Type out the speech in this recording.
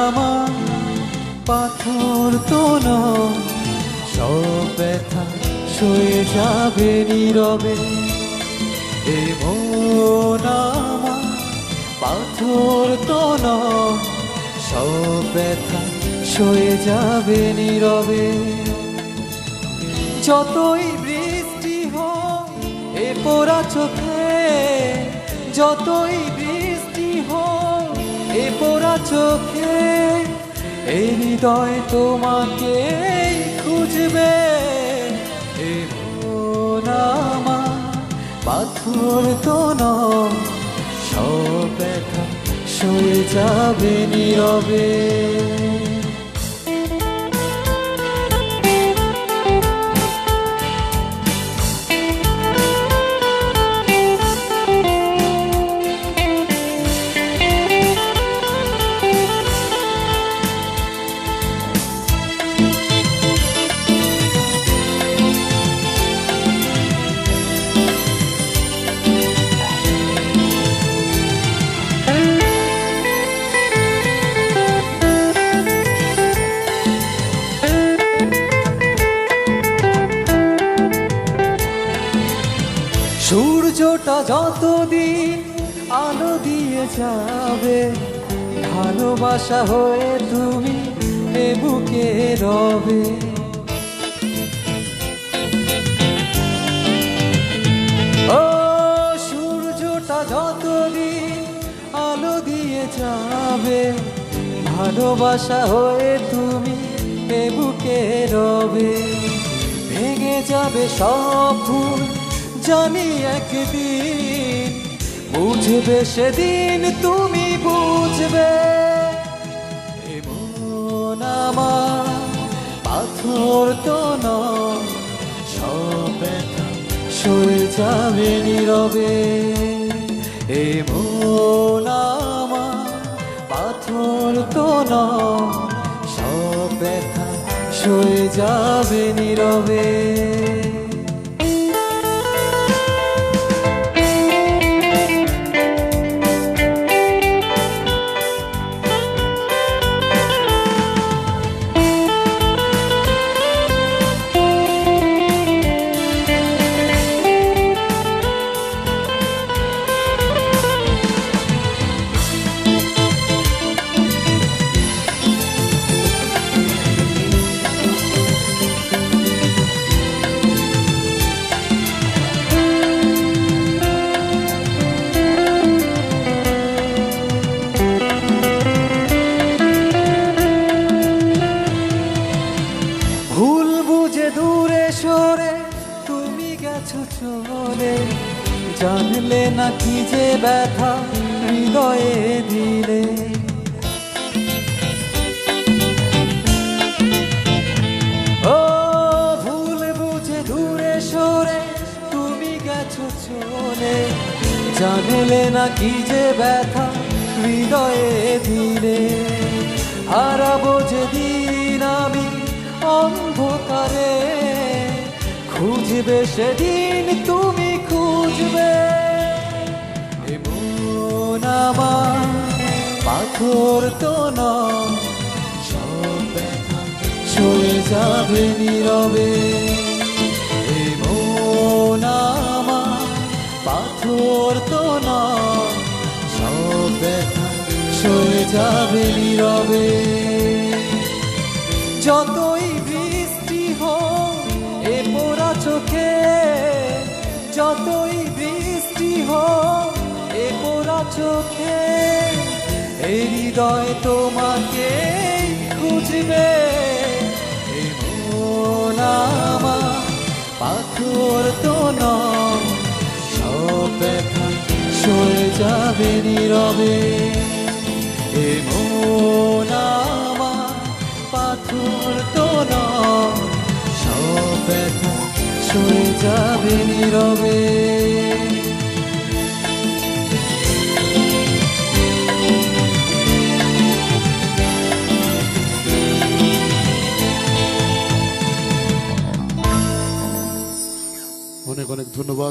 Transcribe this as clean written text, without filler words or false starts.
আমার পাথর তো নয়, সব ব্যথা সয়ে যাবে নীরবে। এই মন আমার পাথর তো নয়, সব ব্যথা সয়ে যাবে নীরবে। যতই বৃষ্টি হোক এ পোড়া চোখে, যতই বৃষ্টি হোক এ পোড়া চোখে, এই হৃদয় তোমাকে খুঁজবে। এ মন আমার পাথর তো নয়, সব ব্যথা সয়ে যাবে নীরবে। সূর্যটা যতদিন আলো দিয়ে যাবে, ভালোবাসা হয়ে তুমি এ বুকে রবে। ও সূর্যটা যতদিন আলো দিয়ে যাবে, ভালোবাসা হয়ে তুমি এ বুকে রবে। ভেঙে যাবে সব ভুল জানি একদিন, বুঝবে সেদিন তুমি বুঝবে। এ মন আমার পাথর তো নয়, সব ব্যথা সয়ে যাবে নীরবে। এ মন আমার পাথর তো নয়, সব ব্যথা সয়ে যাবে নীরবে। ভুল বুঝে দূরে সরে তুমি গেছো চলে, জানলে না কি যে ব্যথা হৃদয়ে দিলে। ও ভুল বুঝে দূরে সরে তুমি গেছো চলে, জানলে না কি যে ব্যথা হৃদয়ে দিলে। হারাবো যেদিন আমি অন্ধকারে, খুঁজবে সেদিন তুমি খুঁজবে। এ মন আমার পাথর তো নয়, সব ব্যথা সয়ে যাবে নীরবে। এ মন আমার পাথর তো নয়, সব ব্যথা সয়ে যাবে নীরবে। যতই বৃষ্টি হোক এ পোড়া চোখে, যতই বৃষ্টি হোক এ পোড়া চোখে, এই হৃদয় তোমাকে খুঁজবে। এ মন আমার পাথর তো নয়, সব ব্যথা সয়ে যাবে নীরবে। এ মন আমার পাথর তো নয়, সব ব্যথা সয়ে যাবে নীরবে। অনেক অনেক ধন্যবাদ।